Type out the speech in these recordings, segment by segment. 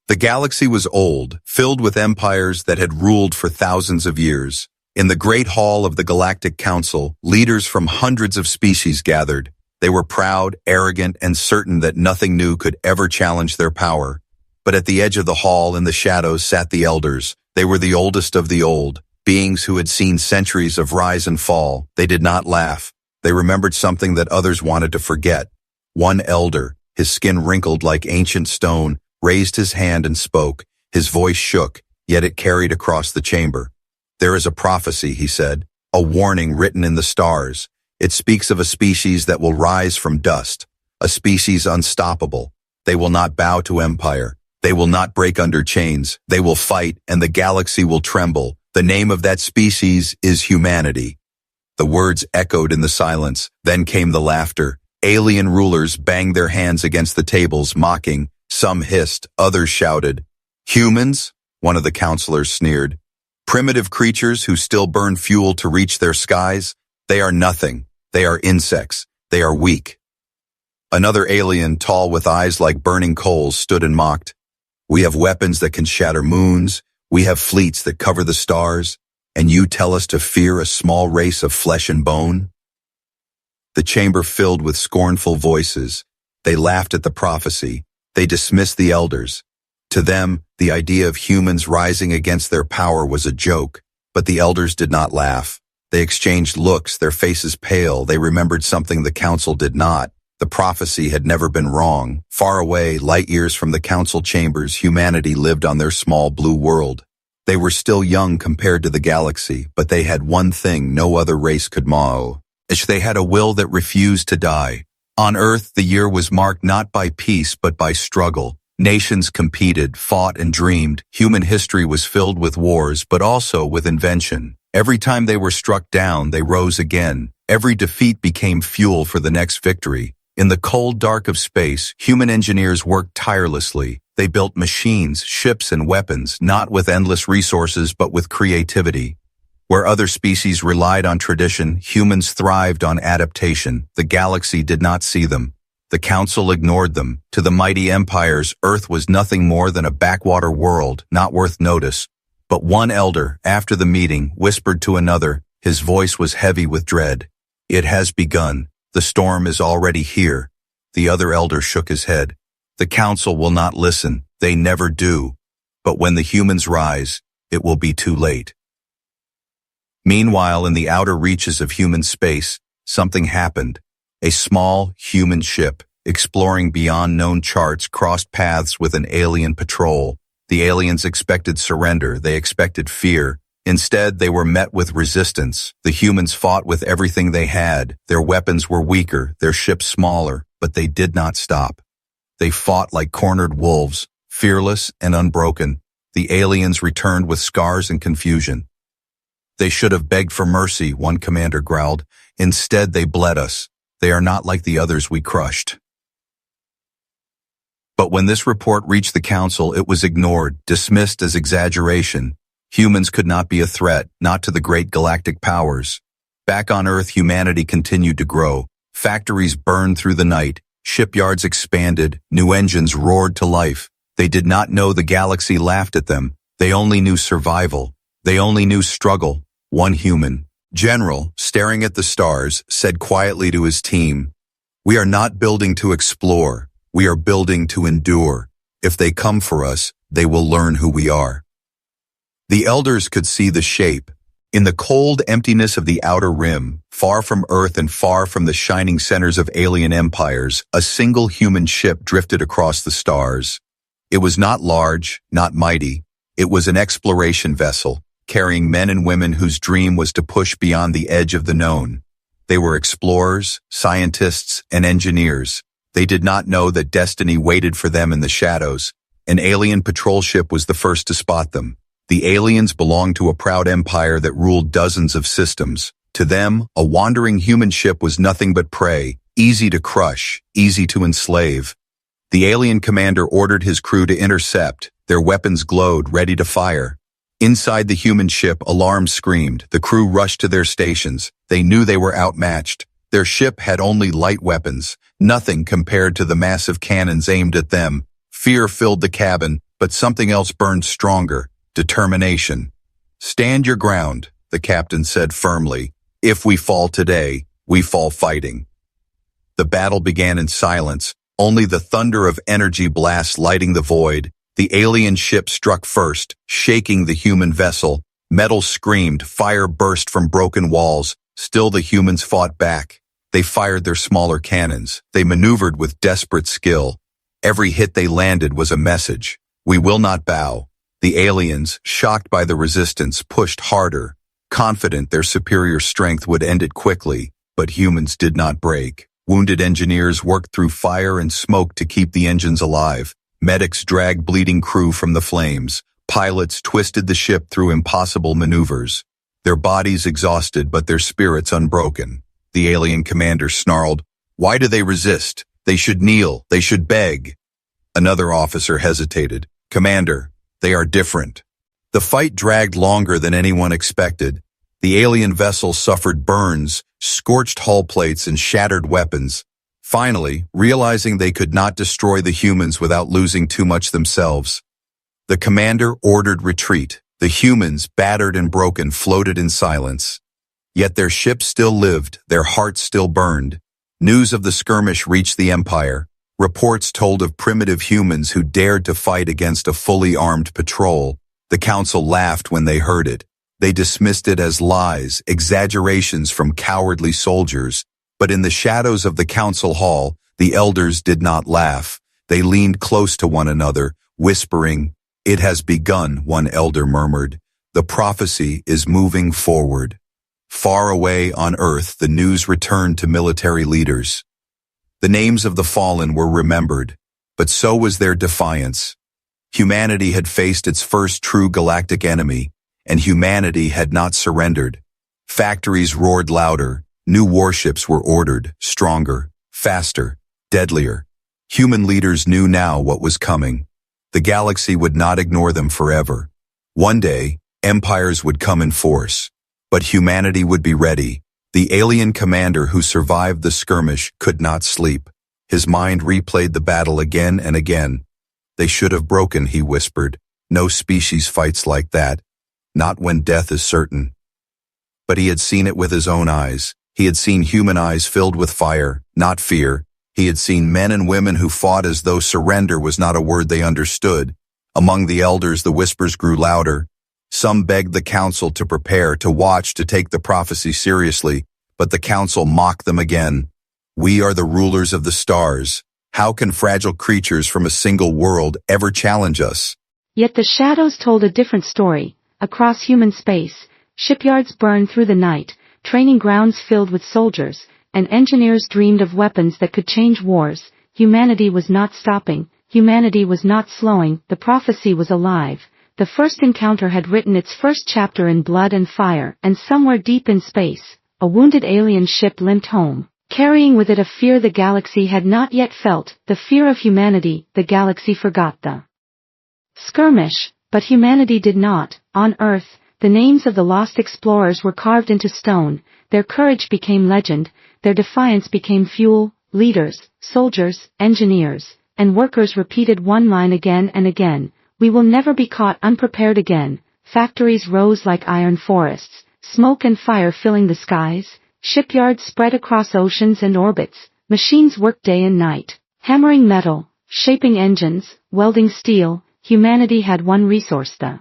The galaxy was old, filled with empires that had ruled for thousands of years. In the Great Hall of the Galactic Council, leaders from hundreds of species gathered. They were proud, arrogant, and certain that nothing new could ever challenge their power. But at the edge of the hall in the shadows sat the elders. They were the oldest of the old, beings who had seen centuries of rise and fall. They did not laugh. They remembered something that others wanted to forget. One elder, his skin wrinkled like ancient stone, raised his hand and spoke. His voice shook, yet it carried across the chamber. "There is a prophecy," he said, "a warning written in the stars. It speaks of a species that will rise from dust, a species unstoppable. They will not bow to empire. They will not break under chains. They will fight, and the galaxy will tremble. The name of that species is humanity." The words echoed in the silence. Then came the laughter. Alien rulers banged their hands against the tables, mocking. Some hissed, others shouted. "Humans?" one of the counselors sneered. "Primitive creatures who still burn fuel to reach their skies? They are nothing. They are insects. They are weak." Another alien, tall with eyes like burning coals, stood and mocked. "We have weapons that can shatter moons. We have fleets that cover the stars. And you tell us to fear a small race of flesh and bone?" The chamber filled with scornful voices. They laughed at the prophecy. They dismissed the elders. To them, the idea of humans rising against their power was a joke. But the elders did not laugh. They exchanged looks, their faces pale. They remembered something the council did not. The prophecy had never been wrong. Far away, light years from the council chambers, humanity lived on their small blue world. They were still young compared to the galaxy, but they had one thing no other race could know. They had a will that refused to die. On Earth, the year was marked not by peace but by struggle. Nations competed, fought, and dreamed. Human history was filled with wars, but also with invention. Every time they were struck down, they rose again. Every defeat became fuel for the next victory. In the cold dark of space, human engineers worked tirelessly. They built machines, ships, and weapons, not with endless resources but with creativity. Where other species relied on tradition, humans thrived on adaptation. The galaxy did not see them. The council ignored them. To the mighty empires, Earth was nothing more than a backwater world, not worth notice. But one elder, after the meeting, whispered to another. His voice was heavy with dread. "It has begun. The storm is already here." The other elder shook his head. "The council will not listen. They never do. But when the humans rise, it will be too late." Meanwhile, in the outer reaches of human space, something happened. A small, human ship, exploring beyond known charts, crossed paths with an alien patrol. The aliens expected surrender. They expected fear. Instead, they were met with resistance. The humans fought with everything they had. Their weapons were weaker, their ships smaller, but they did not stop. They fought like cornered wolves, fearless and unbroken. The aliens returned with scars and confusion. "They should have begged for mercy," one commander growled. "Instead, they bled us. They are not like the others we crushed." But when this report reached the council, it was ignored, dismissed as exaggeration. Humans could not be a threat, not to the great galactic powers. Back on Earth, humanity continued to grow. Factories burned through the night. Shipyards expanded. New engines roared to life. They did not know the galaxy laughed at them. They only knew survival. They only knew struggle. One human, general, staring at the stars, said quietly to his team, "We are not building to explore. We are building to endure. If they come for us, they will learn who we are." The elders could see the shape. In the cold emptiness of the outer rim, far from Earth and far from the shining centers of alien empires, a single human ship drifted across the stars. It was not large, not mighty. It was an exploration vessel, carrying men and women whose dream was to push beyond the edge of the known. They were explorers, scientists, and engineers. They did not know that destiny waited for them in the shadows. An alien patrol ship was the first to spot them. The aliens belonged to a proud empire that ruled dozens of systems. To them, a wandering human ship was nothing but prey, easy to crush, easy to enslave. The alien commander ordered his crew to intercept. Their weapons glowed, ready to fire. Inside the human ship, alarms screamed. The crew rushed to their stations. They knew they were outmatched. Their ship had only light weapons, nothing compared to the massive cannons aimed at them. Fear filled the cabin. But something else burned stronger: determination. "Stand your ground," the captain said firmly. "If we fall today, we fall fighting." The battle began in silence, only the thunder of energy blasts lighting the void. The alien ship struck first, shaking the human vessel. Metal screamed, fire burst from broken walls. Still the humans fought back. They fired their smaller cannons. They maneuvered with desperate skill. Every hit they landed was a message. "We will not bow." The aliens, shocked by the resistance, pushed harder, confident their superior strength would end it quickly. But humans did not break. Wounded engineers worked through fire and smoke to keep the engines alive. Medics dragged bleeding crew from the flames. Pilots twisted the ship through impossible maneuvers. Their bodies exhausted but their spirits unbroken. The alien commander snarled, "Why do they resist? They should kneel. They should beg." Another officer hesitated. "Commander, they are different." The fight dragged longer than anyone expected. The alien vessel suffered burns, scorched hull plates, and shattered weapons. Finally, realizing they could not destroy the humans without losing too much themselves, the commander ordered retreat. The humans, battered and broken, floated in silence. Yet their ship still lived, their hearts still burned. News of the skirmish reached the Empire. Reports told of primitive humans who dared to fight against a fully armed patrol. The council laughed when they heard it. They dismissed it as lies, exaggerations from cowardly soldiers. But in the shadows of the council hall, the elders did not laugh. They leaned close to one another, whispering, "It has begun," one elder murmured. "The prophecy is moving forward." Far away on Earth, the news returned to military leaders. The names of the fallen were remembered, but so was their defiance. Humanity had faced its first true galactic enemy, and humanity had not surrendered. Factories roared louder. New warships were ordered, stronger, faster, deadlier. Human leaders knew now what was coming. The galaxy would not ignore them forever. One day, empires would come in force. But humanity would be ready. The alien commander who survived the skirmish could not sleep. His mind replayed the battle again and again. "They should have broken," he whispered. "No species fights like that. Not when death is certain." But he had seen it with his own eyes. He had seen human eyes filled with fire, not fear. He had seen men and women who fought as though surrender was not a word they understood. Among the elders, the whispers grew louder. Some begged the council to prepare, to watch, to take the prophecy seriously, but the council mocked them again. "We are the rulers of the stars. How can fragile creatures from a single world ever challenge us?" Yet the shadows told a different story. Across human space, shipyards burned through the night, training grounds filled with soldiers, and engineers dreamed of weapons that could change wars. Humanity was not stopping. Humanity was not slowing. The prophecy was alive. The first encounter had written its first chapter in blood and fire, and somewhere deep in space, a wounded alien ship limped home, carrying with it a fear the galaxy had not yet felt, the fear of humanity. The galaxy forgot the skirmish, but humanity did not. On Earth, the names of the lost explorers were carved into stone. Their courage became legend, their defiance became fuel. Leaders, soldiers, engineers, and workers repeated one line again and again: "We will never be caught unprepared again." Factories rose like iron forests, smoke and fire filling the skies. Shipyards spread across oceans and orbits. Machines worked day and night, hammering metal, shaping engines, welding steel. Humanity had one resource the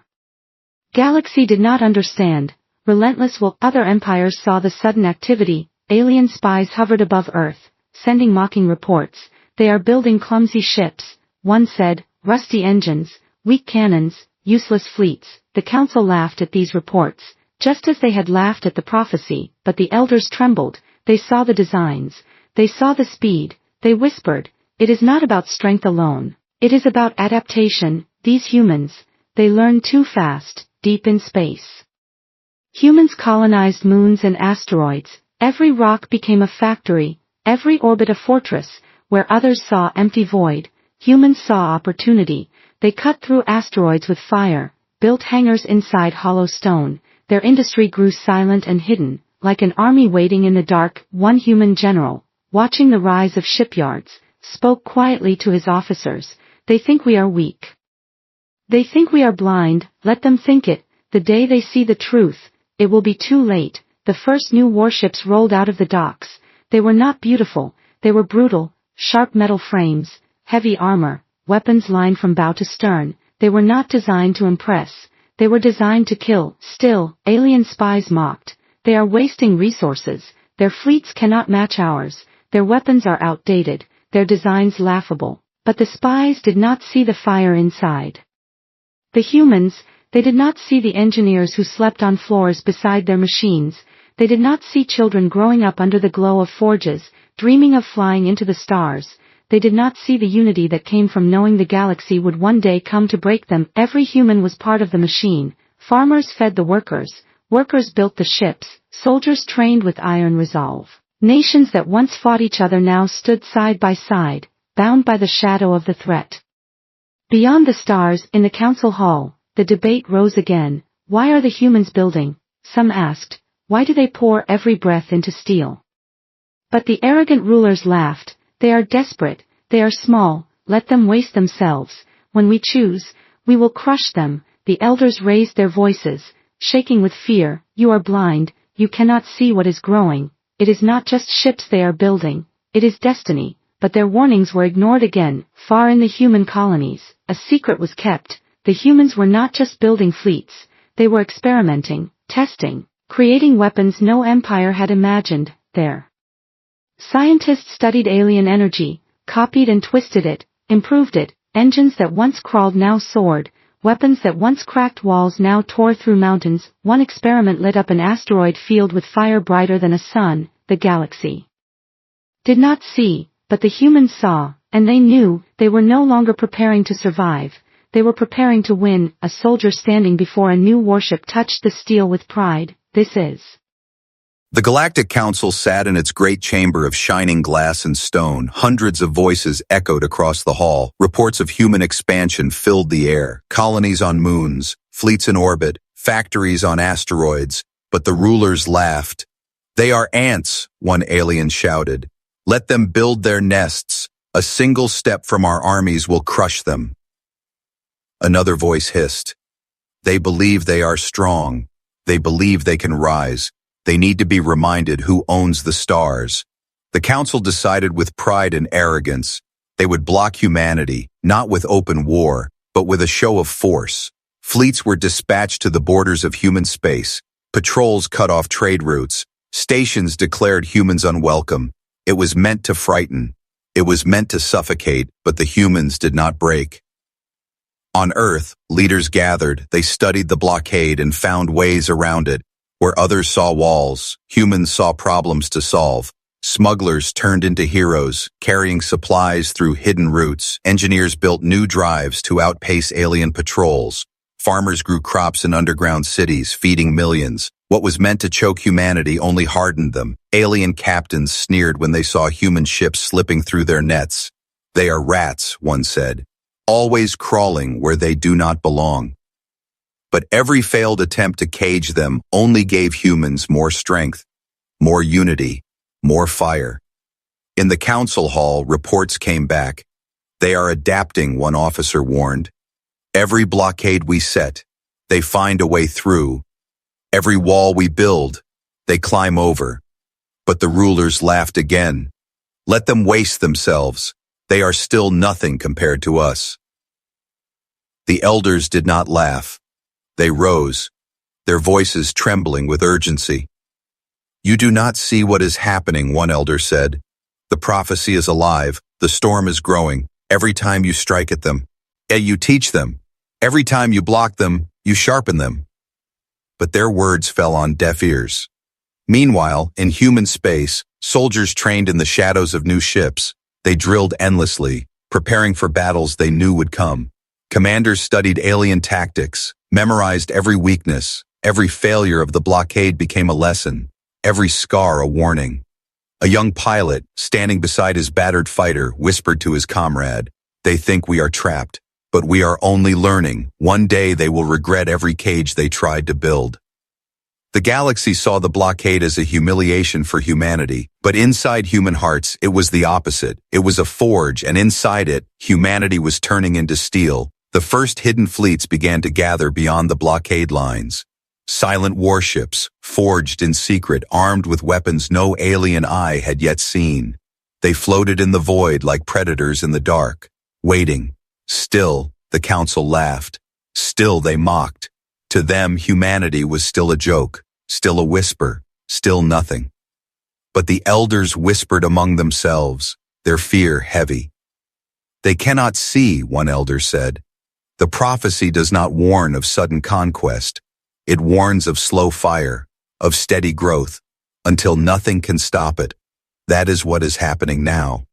galaxy did not understand. Relentless will. Other empires saw the sudden activity. Alien spies hovered above Earth, sending mocking reports. "They are building clumsy ships," one said, "rusty engines, weak cannons, useless fleets." The council laughed at these reports, just as they had laughed at the prophecy, but the elders trembled. They saw the designs. They saw the speed. They whispered, "It is not about strength alone. It is about adaptation." These humans, they learned too fast. Deep in space, humans colonized moons and asteroids. Every rock became a factory, every orbit a fortress. Where others saw empty void, humans saw opportunity. They cut through asteroids with fire, built hangars inside hollow stone. Their industry grew silent and hidden, like an army waiting in the dark. One human general, watching the rise of shipyards, spoke quietly to his officers, "They think we are weak. They think we are blind, let them think it. The day they see the truth, it will be too late. The first new warships rolled out of the docks. They were not beautiful, they were brutal, sharp metal frames, heavy armor, weapons lined from bow to stern. They were not designed to impress, they were designed to kill. Still, alien spies mocked. They are wasting resources, their fleets cannot match ours, their weapons are outdated, their designs laughable. But the spies did not see the fire inside. The humans, they did not see the engineers who slept on floors beside their machines. They did not see children growing up under the glow of forges, dreaming of flying into the stars. They did not see the unity that came from knowing the galaxy would one day come to break them. Every human was part of the machine. Farmers fed the workers built the ships, soldiers trained with iron resolve. Nations that once fought each other now stood side by side, bound by the shadow of the threat. Beyond the stars, in the council hall, the debate rose again. Why are the humans building? Some asked. Why do they pour every breath into steel? But the arrogant rulers laughed. They are desperate, they are small, let them waste themselves. When we choose, we will crush them. The elders raised their voices, shaking with fear. You are blind, you cannot see what is growing. It is not just ships they are building, it is destiny. But their warnings were ignored again. Far in the human colonies, a secret was kept. The humans were not just building fleets, they were experimenting, testing, creating weapons no empire had imagined. There. Scientists studied alien energy, copied and twisted it, improved it. Engines that once crawled now soared, weapons that once cracked walls now tore through mountains. One experiment lit up an asteroid field with fire brighter than a sun. The galaxy did not see, but the humans saw, and they knew. They were no longer preparing to survive, they were preparing to win. A soldier standing before a new warship touched the steel with pride. This is. The Galactic Council sat in its great chamber of shining glass and stone. Hundreds of voices echoed across the hall. Reports of human expansion filled the air. Colonies on moons, fleets in orbit, factories on asteroids. But the rulers laughed. They are ants, one alien shouted. Let them build their nests. A single step from our armies will crush them. Another voice hissed. They believe they are strong. They believe they can rise. They need to be reminded who owns the stars. The council decided with pride and arrogance. They would block humanity, not with open war, but with a show of force. Fleets were dispatched to the borders of human space. Patrols cut off trade routes. Stations declared humans unwelcome. It was meant to frighten. It was meant to suffocate, but the humans did not break. On Earth, leaders gathered. They studied the blockade and found ways around it. Where others saw walls, humans saw problems to solve. Smugglers turned into heroes, carrying supplies through hidden routes. Engineers built new drives to outpace alien patrols. Farmers grew crops in underground cities, feeding millions. What was meant to choke humanity only hardened them. Alien captains sneered when they saw human ships slipping through their nets. They are rats, one said, always crawling where they do not belong. But every failed attempt to cage them only gave humans more strength, more unity, more fire. In the council hall, reports came back. They are adapting, one officer warned. Every blockade we set, they find a way through. Every wall we build, they climb over. But the rulers laughed again. Let them waste themselves. They are still nothing compared to us. The elders did not laugh. They rose, their voices trembling with urgency. You do not see what is happening, one elder said. The prophecy is alive, the storm is growing. Every time you strike at them, you teach them. Every time you block them, you sharpen them. But their words fell on deaf ears. Meanwhile, in human space, soldiers trained in the shadows of new ships. They drilled endlessly, preparing for battles they knew would come. Commanders studied alien tactics, memorized every weakness. Every failure of the blockade became a lesson, every scar a warning. A young pilot, standing beside his battered fighter, whispered to his comrade, "They think we are trapped, but we are only learning. One day they will regret every cage they tried to build." The galaxy saw the blockade as a humiliation for humanity, but inside human hearts, it was the opposite. It was a forge, and inside it, humanity was turning into steel. The first hidden fleets began to gather beyond the blockade lines. Silent warships, forged in secret, armed with weapons no alien eye had yet seen. They floated in the void like predators in the dark, waiting. Still, the council laughed. Still they mocked. To them, humanity was still a joke, still a whisper, still nothing. But the elders whispered among themselves, their fear heavy. They cannot see, one elder said. The prophecy does not warn of sudden conquest. It warns of slow fire, of steady growth, until nothing can stop it. That is what is happening now.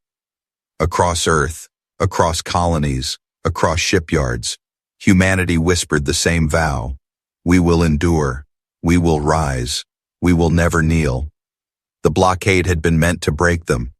Across Earth, across colonies, across shipyards, humanity whispered the same vow. We will endure. We will rise. We will never kneel. The blockade had been meant to break them.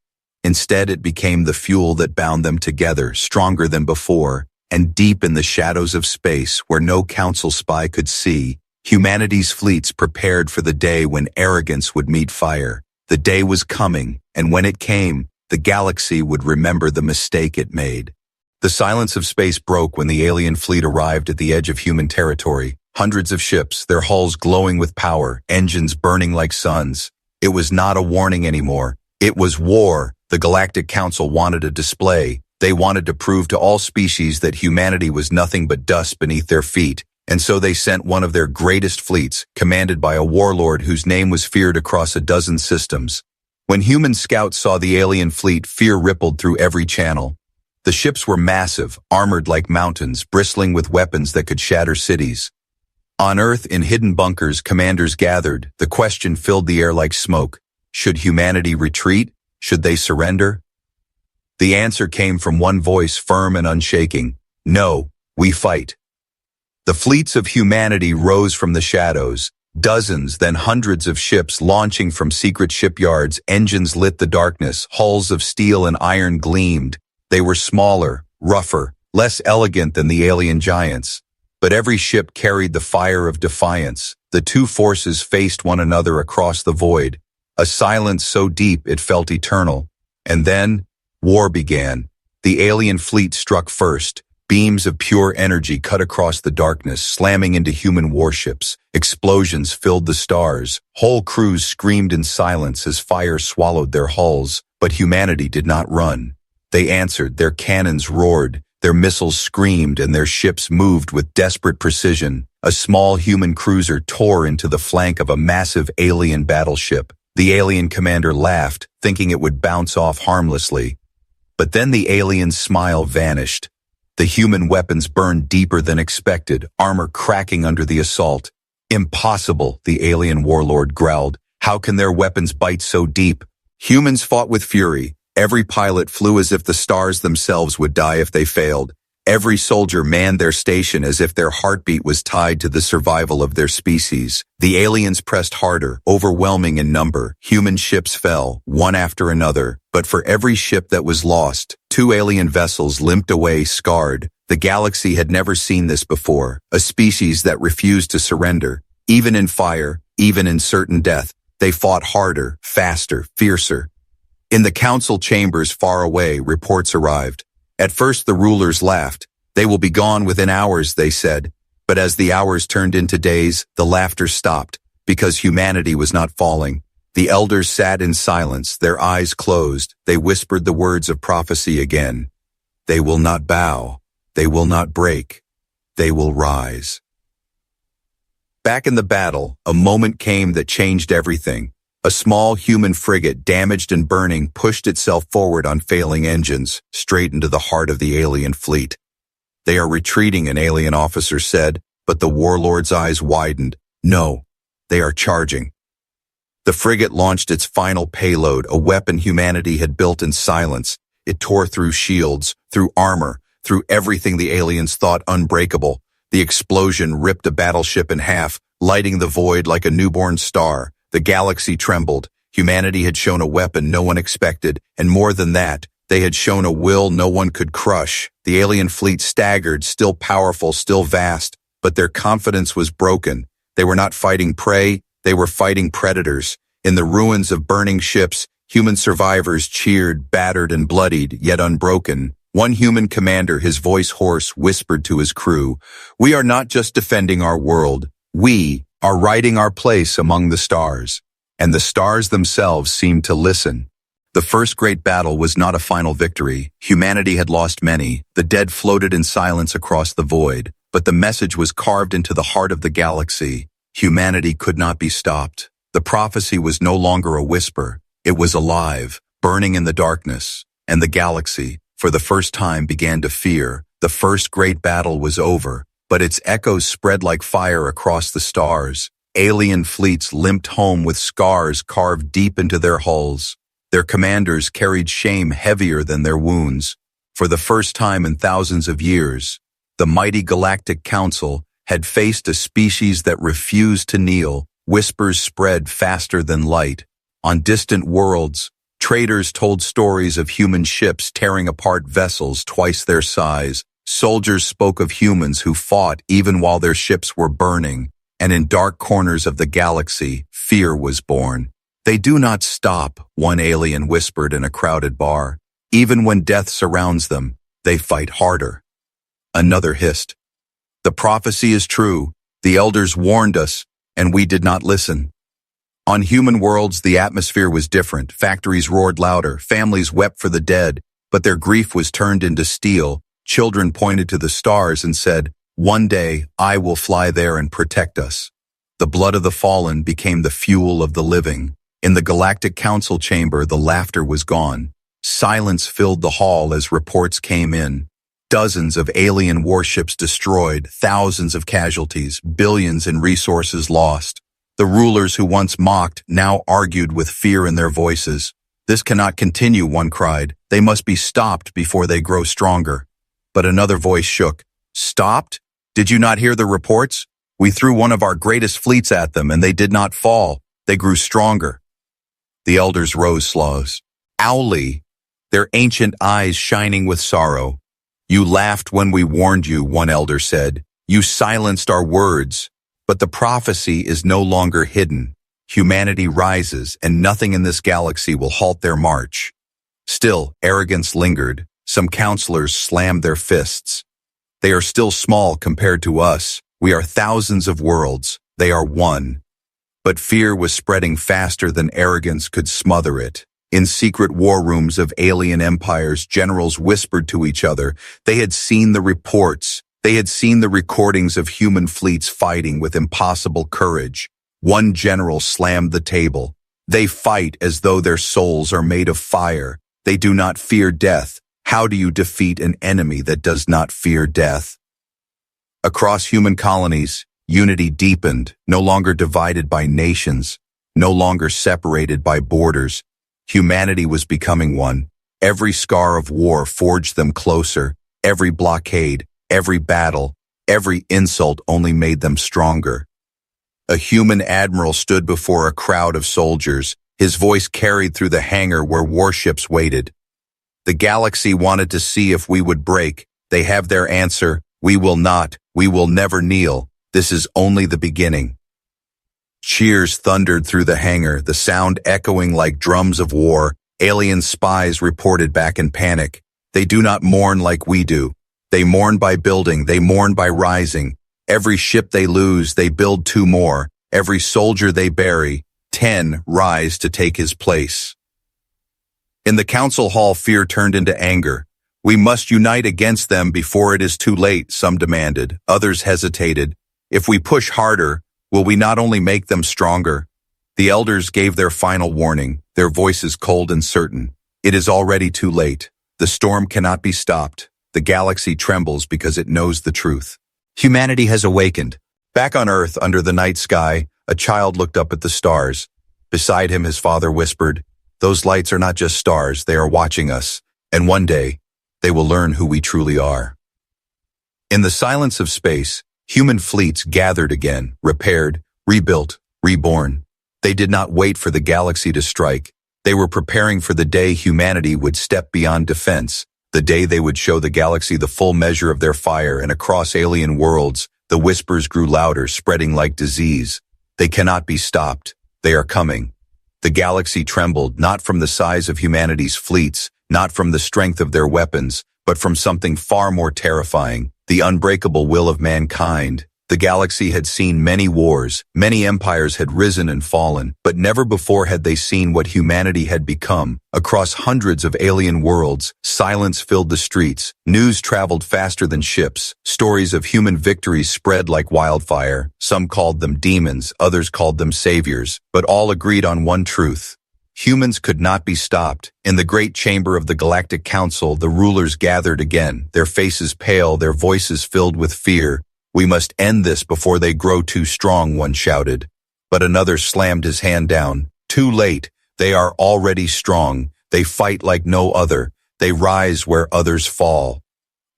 Instead, it became the fuel that bound them together, stronger than before, and deep in the shadows of space, where no council spy could see, humanity's fleets prepared for the day when arrogance would meet fire. The day was coming, and when it came, the galaxy would remember the mistake it made. The silence of space broke when the alien fleet arrived at the edge of human territory. Hundreds of ships, their hulls glowing with power, engines burning like suns. It was not a warning anymore. It was war. The Galactic Council wanted a display. They wanted to prove to all species that humanity was nothing but dust beneath their feet. And so they sent one of their greatest fleets, commanded by a warlord whose name was feared across a dozen systems. When human scouts saw the alien fleet, fear rippled through every channel. The ships were massive, armored like mountains, bristling with weapons that could shatter cities. On Earth, in hidden bunkers, commanders gathered. The question filled the air like smoke. Should humanity retreat? Should they surrender? The answer came from one voice, firm and unshaking. No, we fight. The fleets of humanity rose from the shadows. Dozens, then hundreds of ships launching from secret shipyards. Engines lit the darkness. Hulls of steel and iron gleamed. They were smaller, rougher, less elegant than the alien giants. But every ship carried the fire of defiance. The two forces faced one another across the void. A silence so deep it felt eternal. And then, war began. The alien fleet struck first. Beams of pure energy cut across the darkness, slamming into human warships. Explosions filled the stars. Whole crews screamed in silence as fire swallowed their hulls. But humanity did not run. They answered, their cannons roared, their missiles screamed, and their ships moved with desperate precision. A small human cruiser tore into the flank of a massive alien battleship. The alien commander laughed, thinking it would bounce off harmlessly. But then the alien's smile vanished. The human weapons burned deeper than expected, armor cracking under the assault. Impossible, the alien warlord growled. How can their weapons bite so deep? Humans fought with fury. Every pilot flew as if the stars themselves would die if they failed. Every soldier manned their station as if their heartbeat was tied to the survival of their species. The aliens pressed harder, overwhelming in number. Human ships fell, one after another. But for every ship that was lost, two alien vessels limped away scarred. The galaxy had never seen this before, a species that refused to surrender. Even in fire, even in certain death, they fought harder, faster, fiercer. In the council chambers far away, reports arrived. At first the rulers laughed. They will be gone within hours, they said. But as the hours turned into days, the laughter stopped, because humanity was not falling. The elders sat in silence, their eyes closed. They whispered the words of prophecy again. They will not bow. They will not break. They will rise. Back in the battle, a moment came that changed everything. A small human frigate, damaged and burning, pushed itself forward on failing engines, straight into the heart of the alien fleet. They are retreating, an alien officer said, but the warlord's eyes widened. No, they are charging. The frigate launched its final payload, a weapon humanity had built in silence. It tore through shields, through armor, through everything the aliens thought unbreakable. The explosion ripped a battleship in half, lighting the void like a newborn star. The galaxy trembled. Humanity had shown a weapon no one expected, and more than that, they had shown a will no one could crush. The alien fleet staggered, still powerful, still vast, but their confidence was broken. They were not fighting prey, they were fighting predators. In the ruins of burning ships, human survivors cheered, battered and bloodied, yet unbroken. One human commander, his voice hoarse, whispered to his crew, "We are not just defending our world. We are writing our place among the stars." And the stars themselves seemed to listen. The first great battle was not a final victory. Humanity had lost many. The dead floated in silence across the void. But the message was carved into the heart of the galaxy. Humanity could not be stopped. The prophecy was no longer a whisper. It was alive, burning in the darkness. And the galaxy, for the first time, began to fear. The first great battle was over, but its echoes spread like fire across the stars. Alien fleets limped home with scars carved deep into their hulls. Their commanders carried shame heavier than their wounds. For the first time in thousands of years, the mighty Galactic Council had faced a species that refused to kneel. Whispers spread faster than light. On distant worlds, traders told stories of human ships tearing apart vessels twice their size. Soldiers spoke of humans who fought even while their ships were burning. And in dark corners of the galaxy, fear was born. "They do not stop," one alien whispered in a crowded bar. "Even when death surrounds them, they fight harder." Another hissed, "The prophecy is true. The elders warned us, and we did not listen." On human worlds, the atmosphere was different. Factories roared louder. Families wept for the dead, but their grief was turned into steel. Children pointed to the stars and said, "One day, I will fly there and protect us." The blood of the fallen became the fuel of the living. In the Galactic Council chamber, the laughter was gone. Silence filled the hall as reports came in. Dozens of alien warships destroyed, thousands of casualties, billions in resources lost. The rulers who once mocked now argued with fear in their voices. "This cannot continue," one cried. "They must be stopped before they grow stronger." But another voice shook. "Stopped? Did you not hear the reports? We threw one of our greatest fleets at them, and they did not fall. They grew stronger." The elders rose slows. Owly, their ancient eyes shining with sorrow. "You laughed when we warned you," one elder said. "You silenced our words. But the prophecy is no longer hidden. Humanity rises, and nothing in this galaxy will halt their march." Still, arrogance lingered. Some counselors slammed their fists. "They are still small compared to us. We are thousands of worlds. They are one." But fear was spreading faster than arrogance could smother it. In secret war rooms of alien empires, generals whispered to each other. They had seen the reports. They had seen the recordings of human fleets fighting with impossible courage. One general slammed the table. "They fight as though their souls are made of fire. They do not fear death. How do you defeat an enemy that does not fear death?" Across human colonies, unity deepened, no longer divided by nations, no longer separated by borders. Humanity was becoming one. Every scar of war forged them closer. Every blockade, every battle, every insult only made them stronger. A human admiral stood before a crowd of soldiers. His voice carried through the hangar where warships waited. "The galaxy wanted to see if we would break. They have their answer. We will not. We will never kneel. This is only the beginning." Cheers thundered through the hangar, the sound echoing like drums of war. Alien spies reported back in panic. "They do not mourn like we do. They mourn by building. They mourn by rising. Every ship they lose, they build 2 more. Every soldier they bury, 10 rise to take his place." In the council hall, fear turned into anger. "We must unite against them before it is too late," some demanded. Others hesitated. "If we push harder, will we not only make them stronger?" The elders gave their final warning, their voices cold and certain. "It is already too late. The storm cannot be stopped. The galaxy trembles because it knows the truth." Humanity has awakened. Back on Earth, under the night sky, a child looked up at the stars. Beside him, his father whispered, "Those lights are not just stars, they are watching us. And one day, they will learn who we truly are." In the silence of space, human fleets gathered again, repaired, rebuilt, reborn. They did not wait for the galaxy to strike. They were preparing for the day humanity would step beyond defense, the day they would show the galaxy the full measure of their fire. And across alien worlds, the whispers grew louder, spreading like disease. "They cannot be stopped. They are coming." The galaxy trembled, not from the size of humanity's fleets, not from the strength of their weapons, but from something far more terrifying, the unbreakable will of mankind. The galaxy had seen many wars, many empires had risen and fallen, but never before had they seen what humanity had become. Across hundreds of alien worlds, silence filled the streets, news traveled faster than ships, stories of human victories spread like wildfire. Some called them demons, others called them saviors, but all agreed on one truth. Humans could not be stopped. In the great chamber of the Galactic Council, the rulers gathered again, their faces pale, their voices filled with fear. "We must end this before they grow too strong," one shouted. But another slammed his hand down. "Too late. They are already strong. They fight like no other. They rise where others fall."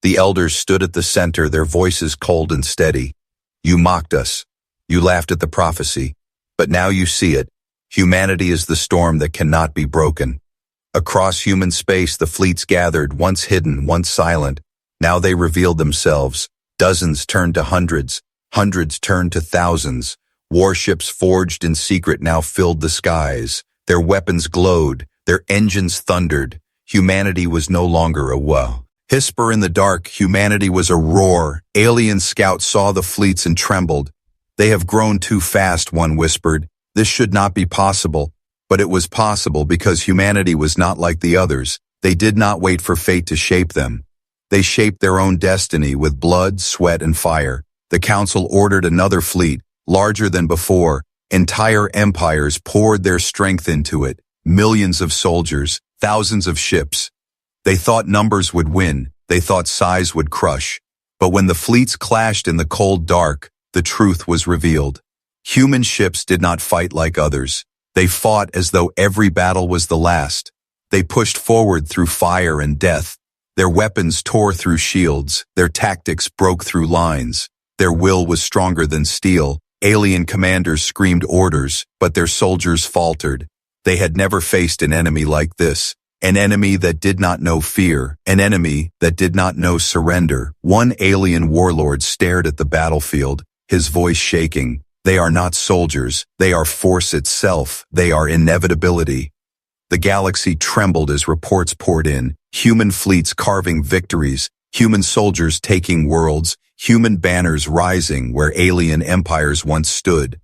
The elders stood at the center, their voices cold and steady. "You mocked us. You laughed at the prophecy. But now you see it. Humanity is the storm that cannot be broken." Across human space, the fleets gathered, once hidden, once silent. Now they revealed themselves. Dozens turned to hundreds, hundreds turned to thousands. Warships forged in secret now filled the skies. Their weapons glowed, their engines thundered. Humanity was no longer a whisper in the dark, humanity was a roar. Alien scouts saw the fleets and trembled. "They have grown too fast," one whispered. "This should not be possible." But it was possible because humanity was not like the others. They did not wait for fate to shape them. They shaped their own destiny with blood, sweat, and fire. The council ordered another fleet, larger than before. Entire empires poured their strength into it. Millions of soldiers, thousands of ships. They thought numbers would win. They thought size would crush. But when the fleets clashed in the cold dark, the truth was revealed. Human ships did not fight like others. They fought as though every battle was the last. They pushed forward through fire and death. Their weapons tore through shields, their tactics broke through lines. Their will was stronger than steel. Alien commanders screamed orders, but their soldiers faltered. They had never faced an enemy like this, an enemy that did not know fear, an enemy that did not know surrender. One alien warlord stared at the battlefield, his voice shaking. "They are not soldiers, they are force itself, they are inevitability." The galaxy trembled as reports poured in. Human fleets carving victories, human soldiers taking worlds, human banners rising where alien empires once stood.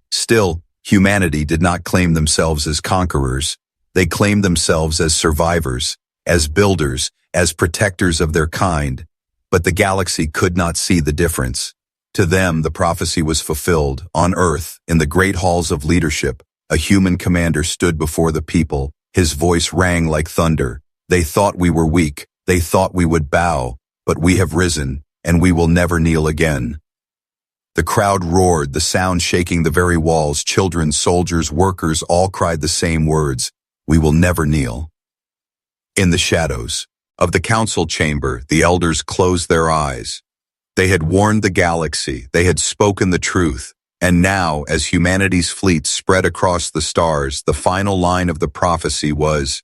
Still, humanity did not claim themselves as conquerors. They claimed themselves as survivors, as builders, as protectors of their kind. But the galaxy could not see the difference. To them, the prophecy was fulfilled. On Earth, in the great halls of leadership, a human commander stood before the people. His voice rang like thunder. "They thought we were weak. They thought we would bow. But we have risen, and we will never kneel again." The crowd roared, the sound shaking the very walls. Children, soldiers, workers all cried the same words. "We will never kneel." In the shadows of the council chamber, the elders closed their eyes. They had warned the galaxy. They had spoken the truth. And now, as humanity's fleet spread across the stars, the final line of the prophecy was,